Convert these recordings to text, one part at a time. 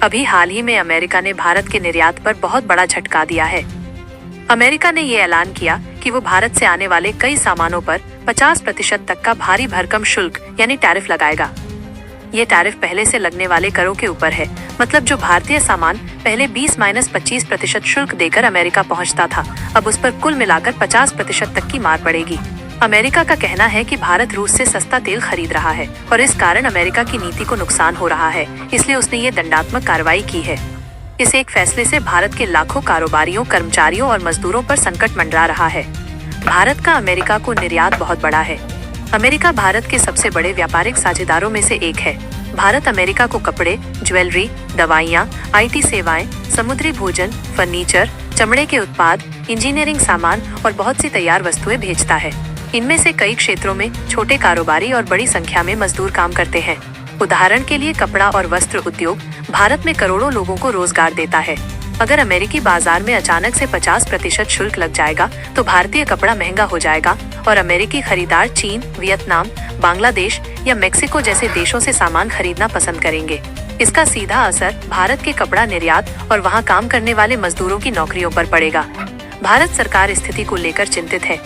अभी हाल ही में अमेरिका ने भारत के निर्यात पर बहुत बड़ा झटका दिया है। अमेरिका ने ये ऐलान किया कि वो भारत से आने वाले कई सामानों पर 50% तक का भारी भरकम शुल्क यानी टैरिफ लगाएगा। ये टैरिफ पहले से लगने वाले करों के ऊपर है, मतलब जो भारतीय सामान पहले 20-25% शुल्क देकर अमेरिका पहुंचता था, अब उस पर कुल मिलाकर 50% तक की मार पड़ेगी। अमेरिका का कहना है कि भारत रूस से सस्ता तेल खरीद रहा है और इस कारण अमेरिका की नीति को नुकसान हो रहा है, इसलिए उसने ये दंडात्मक कार्रवाई की है। इस एक फैसले से भारत के लाखों कारोबारियों, कर्मचारियों और मजदूरों पर संकट मंडरा रहा है। भारत का अमेरिका को निर्यात बहुत बड़ा है। अमेरिका भारत के सबसे बड़े व्यापारिक साझेदारों में से एक है। भारत अमेरिका को कपड़े, ज्वेलरी, दवाइयाँ, IT सेवाएं, समुद्री भोजन, फर्नीचर, चमड़े के उत्पाद, इंजीनियरिंग सामान और बहुत सी तैयार वस्तुएं भेजता है। इनमें से कई क्षेत्रों में छोटे कारोबारी और बड़ी संख्या में मजदूर काम करते हैं। उदाहरण के लिए कपड़ा और वस्त्र उद्योग भारत में करोड़ों लोगों को रोजगार देता है। अगर अमेरिकी बाजार में अचानक से 50% शुल्क लग जाएगा तो भारतीय कपड़ा महंगा हो जाएगा और अमेरिकी खरीदार चीन, वियतनाम, बांग्लादेश या मेक्सिको जैसे देशों से सामान खरीदना पसंद करेंगे। इसका सीधा असर भारत के कपड़ा निर्यात और वहां काम करने वाले मजदूरों की नौकरियों पर पड़ेगा। भारत सरकार स्थिति को लेकर चिंतित है।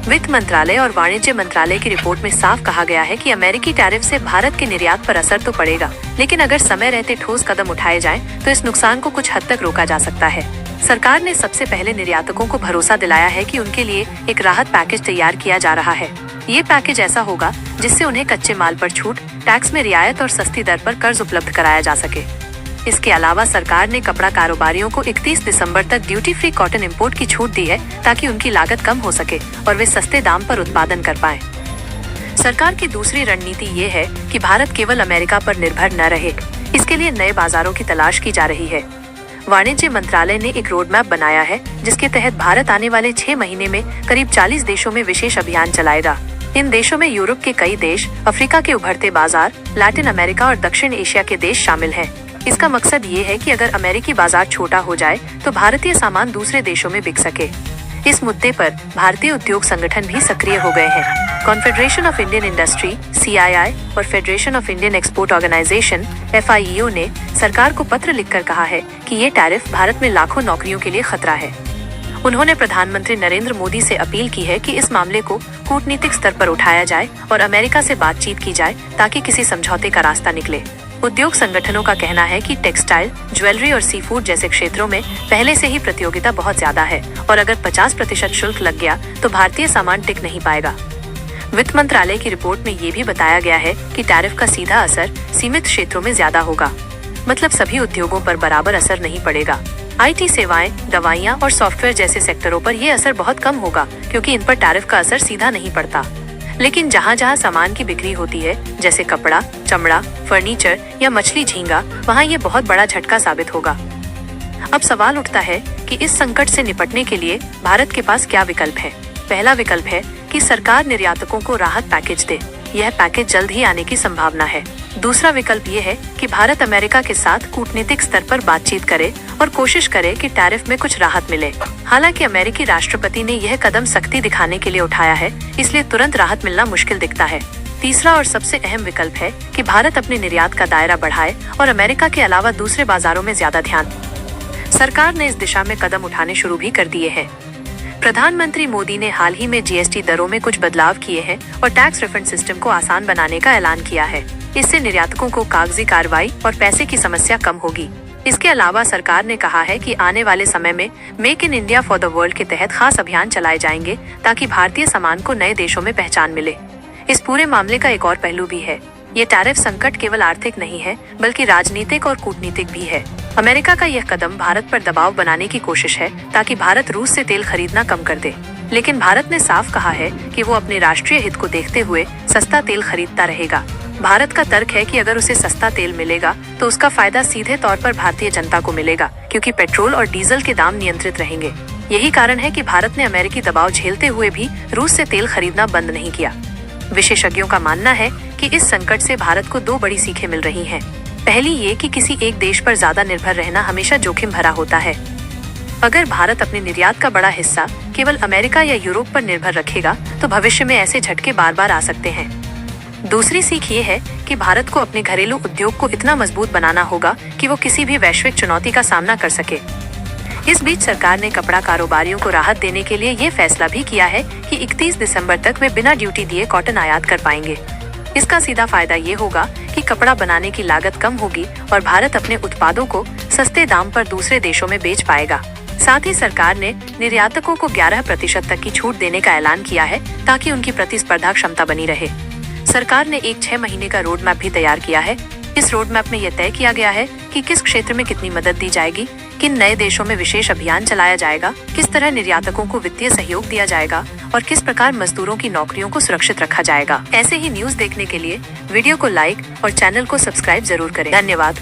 वित्त मंत्रालय और वाणिज्य मंत्रालय की रिपोर्ट में साफ कहा गया है कि अमेरिकी टैरिफ से भारत के निर्यात पर असर तो पड़ेगा, लेकिन अगर समय रहते ठोस कदम उठाए जाएं, तो इस नुकसान को कुछ हद तक रोका जा सकता है। सरकार ने सबसे पहले निर्यातकों को भरोसा दिलाया है कि उनके लिए एक राहत पैकेज तैयार किया जा रहा है। ये पैकेज ऐसा होगा जिससे उन्हें कच्चे माल पर छूट, टैक्स में रियायत और सस्ती दर पर कर्ज उपलब्ध कराया जा सके। इसके अलावा सरकार ने कपड़ा कारोबारियों को 31 दिसंबर तक ड्यूटी फ्री कॉटन इंपोर्ट की छूट दी है, ताकि उनकी लागत कम हो सके और वे सस्ते दाम पर उत्पादन कर पाएं। सरकार की दूसरी रणनीति ये है कि भारत केवल अमेरिका पर निर्भर न रहे। इसके लिए नए बाजारों की तलाश की जा रही है। वाणिज्य मंत्रालय ने एक रोड मैप बनाया है, जिसके तहत भारत आने वाले 6 महीने में करीब 40 देशों में विशेष अभियान चलाएगा। इन देशों में यूरोप के कई देश, अफ्रीका के उभरते बाजार, लैटिन अमेरिका और दक्षिण एशिया के देश शामिल हैं। इसका मकसद ये है कि अगर अमेरिकी बाजार छोटा हो जाए तो भारतीय सामान दूसरे देशों में बिक सके। इस मुद्दे पर भारतीय उद्योग संगठन भी सक्रिय हो गए हैं। Confederation of Indian industry (CII) और federation of Indian export organisation (FIEO) ने सरकार को पत्र लिखकर कहा है कि ये टैरिफ भारत में लाखों नौकरियों के लिए खतरा है। उन्होंने प्रधानमंत्री नरेंद्र मोदी से अपील की है कि इस मामले को कूटनीतिक स्तर पर उठाया जाए और अमेरिका से बातचीत की जाए, ताकि किसी समझौते का रास्ता निकले। उद्योग संगठनों का कहना है कि टेक्सटाइल, ज्वेलरी और सी फूड जैसे क्षेत्रों में पहले से ही प्रतियोगिता बहुत ज्यादा है और अगर 50% शुल्क लग गया तो भारतीय सामान टिक नहीं पाएगा। वित्त मंत्रालय की रिपोर्ट में ये भी बताया गया है कि टैरिफ का सीधा असर सीमित क्षेत्रों में ज्यादा होगा, मतलब सभी उद्योगों पर बराबर असर नहीं पड़ेगा। IT सेवाएं, दवाइयाँ और सॉफ्टवेयर जैसे सेक्टरों पर ये असर बहुत कम होगा, क्योंकि इन पर टैरिफ का असर सीधा नहीं पड़ता। लेकिन जहाँ जहाँ सामान की बिक्री होती है, जैसे कपड़ा, चमड़ा, फर्नीचर या मछली झींगा, वहाँ ये बहुत बड़ा झटका साबित होगा। अब सवाल उठता है कि इस संकट से निपटने के लिए भारत के पास क्या विकल्प है। पहला विकल्प है कि सरकार निर्यातकों को राहत पैकेज दे। यह पैकेज जल्द ही आने की संभावना है। दूसरा विकल्प ये है कि भारत अमेरिका के साथ कूटनीतिक स्तर पर बातचीत करे और कोशिश करे कि टैरिफ में कुछ राहत मिले। हालांकि अमेरिकी राष्ट्रपति ने यह कदम सख्ती दिखाने के लिए उठाया है, इसलिए तुरंत राहत मिलना मुश्किल दिखता है। तीसरा और सबसे अहम विकल्प है कि भारत अपने निर्यात का दायरा बढ़ाए और अमेरिका के अलावा दूसरे बाजारों में ज्यादा ध्यान। सरकार ने इस दिशा में कदम उठाने शुरू भी कर दिए हैं। प्रधानमंत्री मोदी ने हाल ही में GST दरों में कुछ बदलाव किए हैं और टैक्स रिफंड सिस्टम को आसान बनाने का ऐलान किया है। इससे निर्यातकों को कागजी कार्रवाई और पैसे की समस्या कम होगी। इसके अलावा सरकार ने कहा है कि आने वाले समय में make in India for the world के तहत खास अभियान चलाए जाएंगे, ताकि भारतीय सामान को नए देशों में पहचान मिले। इस पूरे मामले का एक और पहलू भी है। ये टैरिफ संकट केवल आर्थिक नहीं है, बल्कि राजनीतिक और कूटनीतिक भी है। अमेरिका का यह कदम भारत पर दबाव बनाने की कोशिश है, ताकि भारत रूस से तेल खरीदना कम कर दे। लेकिन भारत ने साफ कहा है कि वो अपने राष्ट्रीय हित को देखते हुए सस्ता तेल खरीदता रहेगा। भारत का तर्क है कि अगर उसे सस्ता तेल मिलेगा तो उसका फायदा सीधे तौर पर भारतीय जनता को मिलेगा, क्योंकि पेट्रोल और डीजल के दाम नियंत्रित रहेंगे। यही कारण है कि भारत ने अमेरिकी दबाव झेलते हुए भी रूस से तेल खरीदना बंद नहीं किया। विशेषज्ञों का मानना है कि इस संकट से भारत को 2 बड़ी सीखें मिल रही हैं। पहली ये कि किसी एक देश पर ज्यादा निर्भर रहना हमेशा जोखिम भरा होता है। अगर भारत अपने निर्यात का बड़ा हिस्सा केवल अमेरिका या यूरोप पर निर्भर रखेगा तो भविष्य में ऐसे झटके बार बार आ सकते हैं। दूसरी सीख ये है कि भारत को अपने घरेलू उद्योग को इतना मजबूत बनाना होगा कि वो किसी भी वैश्विक चुनौती का सामना कर सके। इस बीच सरकार ने कपड़ा कारोबारियों को राहत देने के लिए ये फैसला भी किया है कि 31 दिसंबर तक वे बिना ड्यूटी दिए कॉटन आयात कर पाएंगे। इसका सीधा फायदा ये होगा कि कपड़ा बनाने की लागत कम होगी और भारत अपने उत्पादों को सस्ते दाम पर दूसरे देशों में बेच पाएगा। साथ ही सरकार ने निर्यातकों को 11% तक की छूट देने का ऐलान किया है ताकि उनकी प्रतिस्पर्धा क्षमता बनी रहे। सरकार ने एक 6 महीने का रोड मैप भी तैयार किया है। इस रोड मैप में यह तय किया गया है कि किस क्षेत्र में कितनी मदद दी जाएगी, किन नए देशों में विशेष अभियान चलाया जाएगा, किस तरह निर्यातकों को वित्तीय सहयोग दिया जाएगा और किस प्रकार मजदूरों की नौकरियों को सुरक्षित रखा जाएगा। ऐसे ही न्यूज़ देखने के लिए वीडियो को लाइक और चैनल को सब्सक्राइब जरूर करें। धन्यवाद।